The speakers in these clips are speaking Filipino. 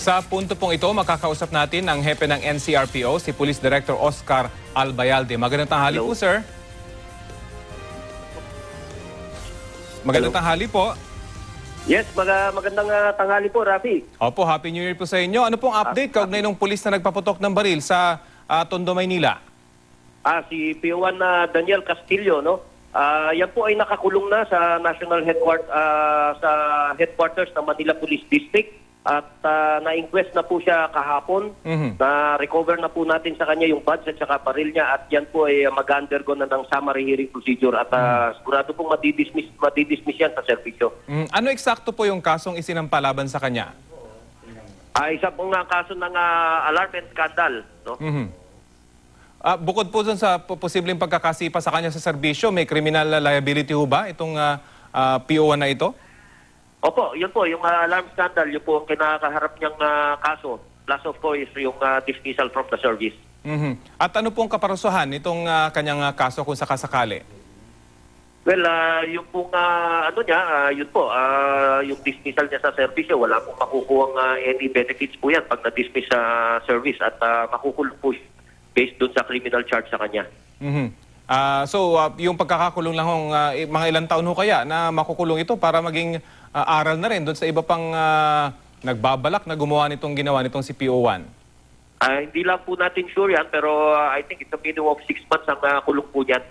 Sa punto pong ito, makakausap natin ang hepe ng NCRPO, si Police Director Oscar Albayalde. Magandang tanghali po, sir. Magandang tanghali po. Yes, magandang tanghali po, Rafi. Opo, Happy New Year po sa inyo. Ano pong update kaugnay ng pulis na nagpaputok ng baril sa Tondo, Maynila? Si PO1 Daniel Castillo, no? Yan po ay nakakulong na sa National Headquarters ng Manila Police District at na-inquest na po siya kahapon. Na-recover na po natin sa kanya yung badge at saka baril niya at yan po ay mag-undergo na ng summary hearing procedure at sigurado pong madidismiss yan sa serbisyo. Ano eksakto po yung kasong isinampalaban sa kanya? Isa pong kaso ng alarm and scandal, no? Bukod po dun sa posibleng pagkakasipa sa kanya sa serbisyo, may criminal liability ho ba itong PO1 na ito? Opo, yun po, yung alarm scandal, yun po ang kinakaharap niyang kaso. Plus of course, yung dismissal from the service. At ano pong kaparusahan itong kanyang kaso kung sakasakali? Well, yung pong yun po, yung dismissal niya sa service, wala pong makukuha any benefits po yan pag na-dismiss sa service at makukulong po based dun sa criminal charge sa kanya. Yung pagkakakulong lang hong mga ilang taon ho kaya na makukulong ito para maging aral na rin doon sa iba pang nagbabalak na gumawa nitong ginawa nitong si PO1? Hindi lang po natin sure yan, pero I think it's a minimum of 6 months ang kulong po yan.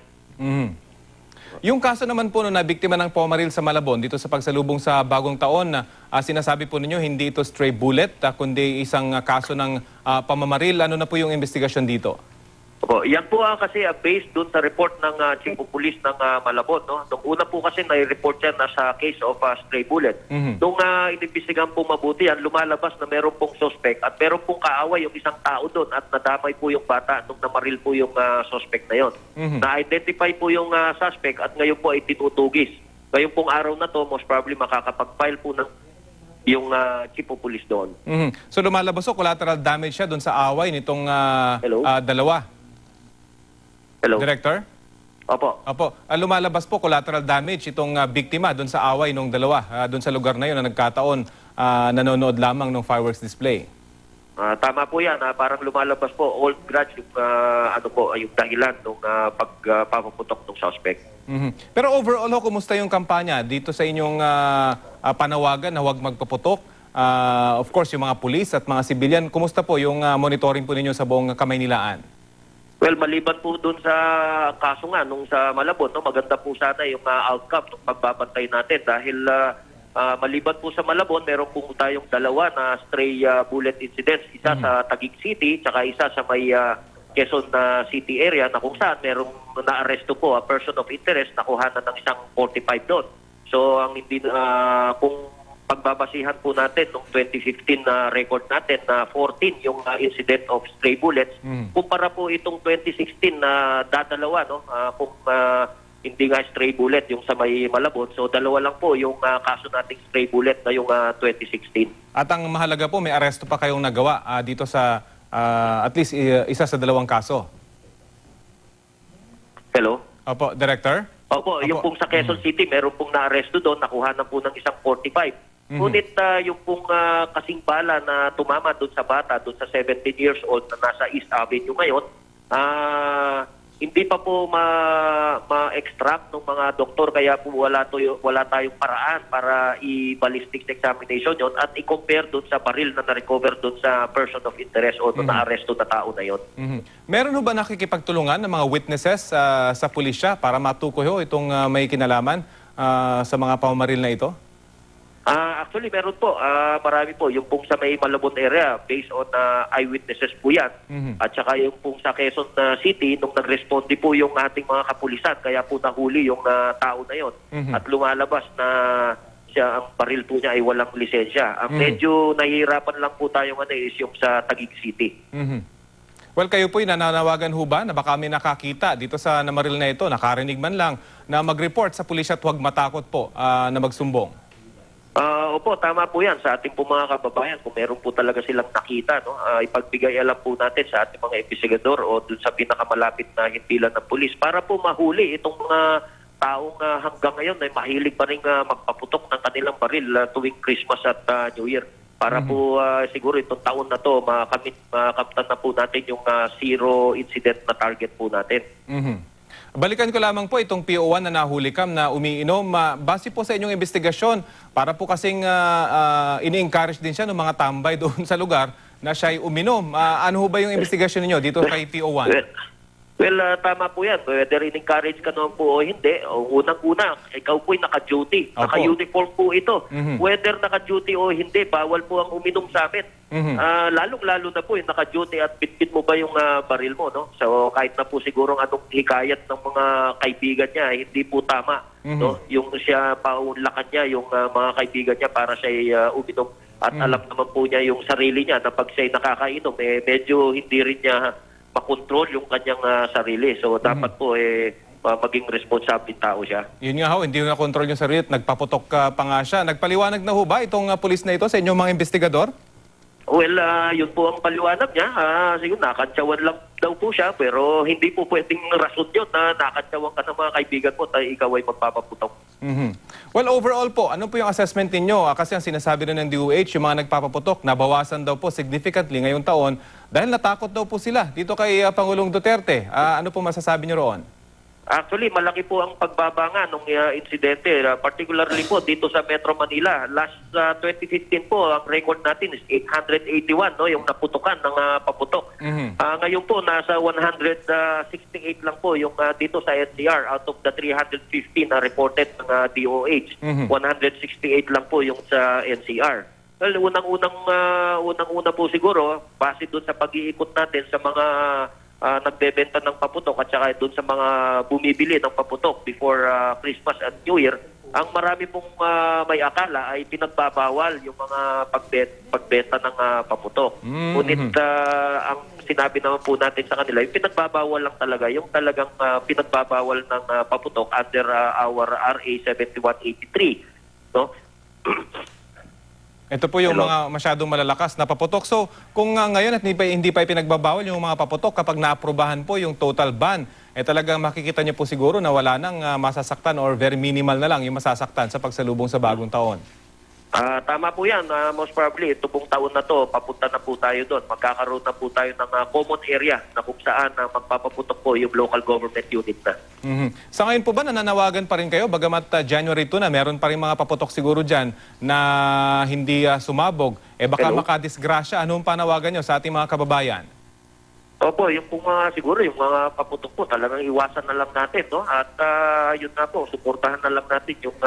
Yung kaso naman po na biktima ng pumaril sa Malabon dito sa pagsalubong sa bagong taon, sinasabi po ninyo hindi ito stray bullet, kundi isang kaso ng pamamaril. Ano na po yung investigasyon dito? Opo, yan po kasi based doon sa report ng Chief of Police ng Malabon. No? Nung una po kasi nai-report yan na sa case of stray bullet. Nung inimbestigahan po mabuti yan, lumalabas na meron pong suspect at meron pong kaaway yung isang tao doon at nadamay po yung bata nung namaril po yung suspect na yon. Na-identify po yung suspect at ngayon po ay tinutugis. Ngayon pong araw na to, most probably makakapag-file po ng yung Chief of Police doon. So lumalabas po, collateral damage siya doon sa away nitong dalawa. Hello? Director? Opo. Lumalabas po collateral damage itong biktima doon sa away nung dalawa, doon sa lugar na yun na nagkataon nanonood lamang ng fireworks display. Tama po yan. Parang lumalabas po old grudge yung, yung dahilan ng pagpapaputok ng suspect. Pero overall, kumusta yung kampanya dito sa inyong panawagan na huwag magpaputok? Of course, yung mga pulis at mga sibilyan, kumusta po yung monitoring po ninyo sa buong Kamaynilaan? Well, maliban po dun sa kaso nga nung sa Malabon, no, maganda po sana yung outcome ng pagbabantay natin dahil maliban po sa Malabon, meron po tayong dalawa na stray bullet incidents. Isa sa Taguig City, tsaka isa sa may Quezon City area na kung saan merong na-arresto po a person of interest, nakuhanan ng isang 45 doon. So, ang hindi kung pagbabasihan po natin noong 2015 na record natin na 14 yung incident of stray bullets, kumpara po itong 2016 na dadalawa, no? Kung hindi nga stray bullet yung sa may Malabon, so dalawa lang po yung kaso nating stray bullet na yung 2016. At ang mahalaga po, may aresto pa kayong nagawa dito sa at least isa sa dalawang kaso. Hello? Opo, Director? Opo, yung pong sa Quezon City, meron pong na-arresto doon, nakuha na po ng isang 45. Ngunit yung pong kasing bala na tumama doon sa bata, doon sa 17 years old na nasa East Avenue ngayon, hindi pa po ma-extract ng mga doktor kaya po wala tayong paraan para i-ballistics examination yon at i-compare doon sa baril na na-recover doon sa person of interest o na-arresto na tao na yon. Meron ho ba nakikipagtulungan ng mga witnesses sa pulisya para matukoy ho itong may kinalaman sa mga pamamaril na ito? Actually, meron po. Marami po. Yung pong sa may Malabon area, based on eyewitnesses po yan. At saka yung pong sa Quezon City, nung nag-responde po yung ating mga kapulisan, kaya po nahuli yung tao na yon. At lumalabas na ang baril po niya ay walang lisensya. Medyo nahihirapan lang po tayo is yung sa Taguig City. Well, kayo po'y nananawagan ho ba na baka may nakakita dito sa namaril na ito, nakarinig man lang, na mag-report sa pulisya at huwag matakot po na magsumbong? Opo, tama po yan sa ating po mga kababayan. Kung meron po talaga silang nakita, no, ipagbigay alam po natin sa ating mga investigador o dun sa pinakamalapit na himpilan ng pulis para po mahuli itong mga taong hanggang ngayon ay mahilig pa rin magpaputok ng kanilang baril tuwing Christmas at New Year. para po siguro itong taon na to makamtan na po natin yung zero incident na target po natin. Balikan ko lamang po itong PO1 na nahuli kam na umiinom. Base po sa inyong investigasyon, para po kasing ini-encourage din siya ng mga tambay doon sa lugar na siya'y uminom. Ano ho ba yung investigasyon ninyo dito kay PO1? Tama po yan. Whether in-encourage ka naman po o hindi, o unang-una, ikaw po'y naka-duty. Opo. Naka-uniform po ito. Whether naka-duty o hindi, bawal po ang uminom sa amin. Lalong-lalo na po yung naka-duty at bitbit mo ba yung baril mo. No? So kahit na po siguro anong hikayat ng mga kaibigan niya, hindi po tama. No? Yung siya, paunlakan niya yung mga kaibigan niya para siya uminom. At alam naman po niya yung sarili niya na pag siya'y nakakainom, medyo hindi rin niya makontrol yung kanyang sarili. So dapat po maging responsable tao siya. Yun nga ho, hindi na control yung sarili at nagpaputok pa nga siya. Nagpaliwanag na ho ba itong pulis na ito sa inyong mga investigador? Well, yun po ang paliwanag niya. Siguro nakantsawan lang daw po siya, pero hindi po pwedeng rason yun na nakantsawan ka ng mga kaibigan mo at ikaw ay magpapaputok. Well, overall po, ano po yung assessment ninyo? Kasi ang sinasabi rin ng DOH, yung mga nagpapaputok, nabawasan daw po significantly ngayong taon dahil natakot daw po sila dito kay Pangulong Duterte. Ano po masasabi niyo roon? Actually, malaki po ang pagbaba nga nung insidente, particularly po dito sa Metro Manila. Last 2015 po, ang record natin is 881, no, yung naputukan ng paputok. Ngayon po, nasa 168 lang po yung dito sa NCR out of the 315 na reported ng DOH. 168 lang po yung sa NCR. Well, unang-una po siguro, base doon sa pag-iikot natin sa mga nagbebenta ng paputok at saka doon sa mga bumibili ng paputok before Christmas and New Year, ang marami pong may akala ay pinagbabawal yung mga pagbenta ng paputok. Ngunit ang sinabi naman po natin sa kanila, yung pinagbabawal lang talaga, yung talagang pinagbabawal ng paputok under our RA 7183. No? Ito po yung mga masyadong malalakas na paputok. So, kung ngayon at hindi pa ipinagbabawal yung mga paputok, kapag naaprubahan po yung total ban, talagang makikita niyo po siguro na wala nang masasaktan or very minimal na lang yung masasaktan sa pagsalubong sa bagong taon. Tama po yan. Most probably, ito pong taon na to, papunta na po tayo doon. Magkakaroon na po tayo ng common area na kung saan magpapaputok po yung local government unit na. Sa ngayon po ba, nananawagan pa rin kayo? Bagamat January 2 na, meron pa rin mga paputok siguro dyan na hindi sumabog. Baka makadisgrasya. Anong panawagan nyo sa ating mga kababayan? Opo, yung pong siguro yung mga paputok po, talagang iwasan na lang natin. No? At yun na po, suportahan na lang natin yung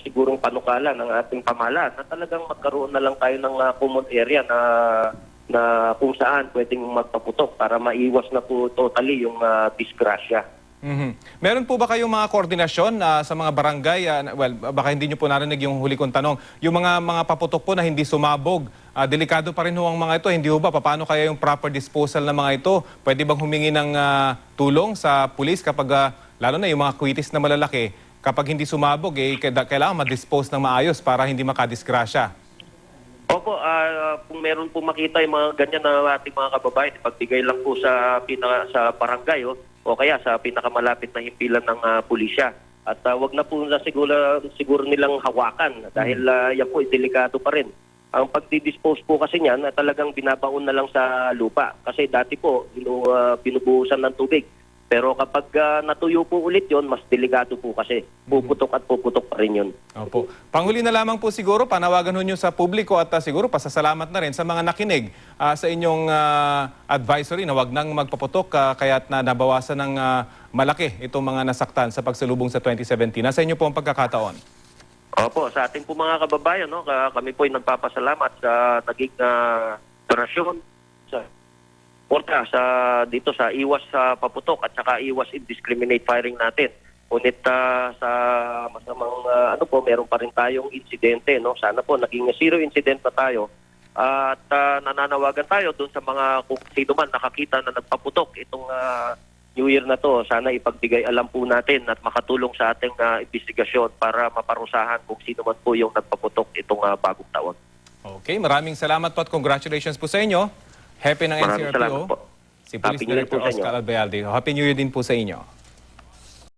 sigurong panukala ng ating pamahalaan na talagang magkaroon na lang tayo ng common area na kung saan pwedeng magpaputok para maiwas na po totally yung disgrasya. Meron po ba kayong mga koordinasyon sa mga barangay? Well, baka hindi nyo po narinig yung huli kong tanong. Yung mga paputok po na hindi sumabog, delikado pa rin ho ang mga ito. Hindi ho ba? Paano kaya yung proper disposal ng mga ito? Pwede bang humingi ng tulong sa pulis kapag, lalo na yung mga kwitis na malalaki, kapag hindi sumabog, kailangan ma-dispose ng maayos para hindi makadisgrasya? Opo, kung meron po makita yung mga ganyan na ating mga kababayan, ipagbigay lang po sa barangay o kaya sa pinakamalapit na himpilan ng pulisya. At wag na po na siguro nilang hawakan dahil yan po delikado pa rin. Ang pagdi-dispose po kasi niyan talagang binabaon na lang sa lupa. Kasi dati po binubuhusan ng tubig. Pero kapag natuyo po ulit yon, mas delikado po kasi. Puputok at puputok pa rin yun. Opo. Panghuli na lamang po siguro, panawagan ho nyo sa publiko at siguro pasasalamat na rin sa mga nakinig sa inyong advisory na wag nang magpaputok kaya't nabawasan ng malaki itong mga nasaktan sa pagsalubong sa 2017. Nasa inyo po ang pagkakataon. Opo, sa ating po mga kababayan, no, kami po ay nagpapasalamat sa naging donasyon dito sa iwas sa paputok at saka iwas indiscriminate firing natin. Ngunit sa masamang meron pa rin tayong insidente, no? Sana po naging zero incident na tayo. At nananawagan tayo doon sa mga kung sino man nakakita na nagpaputok itong New Year na to. Sana ipagbigay alam po natin at makatulong sa ating investigasyon para maparusahan kung sino man po yung nagpaputok itong bagong taon. Okay, maraming salamat po at congratulations po sa inyo. Happy ng NCRPO, si Police Director Oscar Albayalde. Happy New Year din po sa inyo.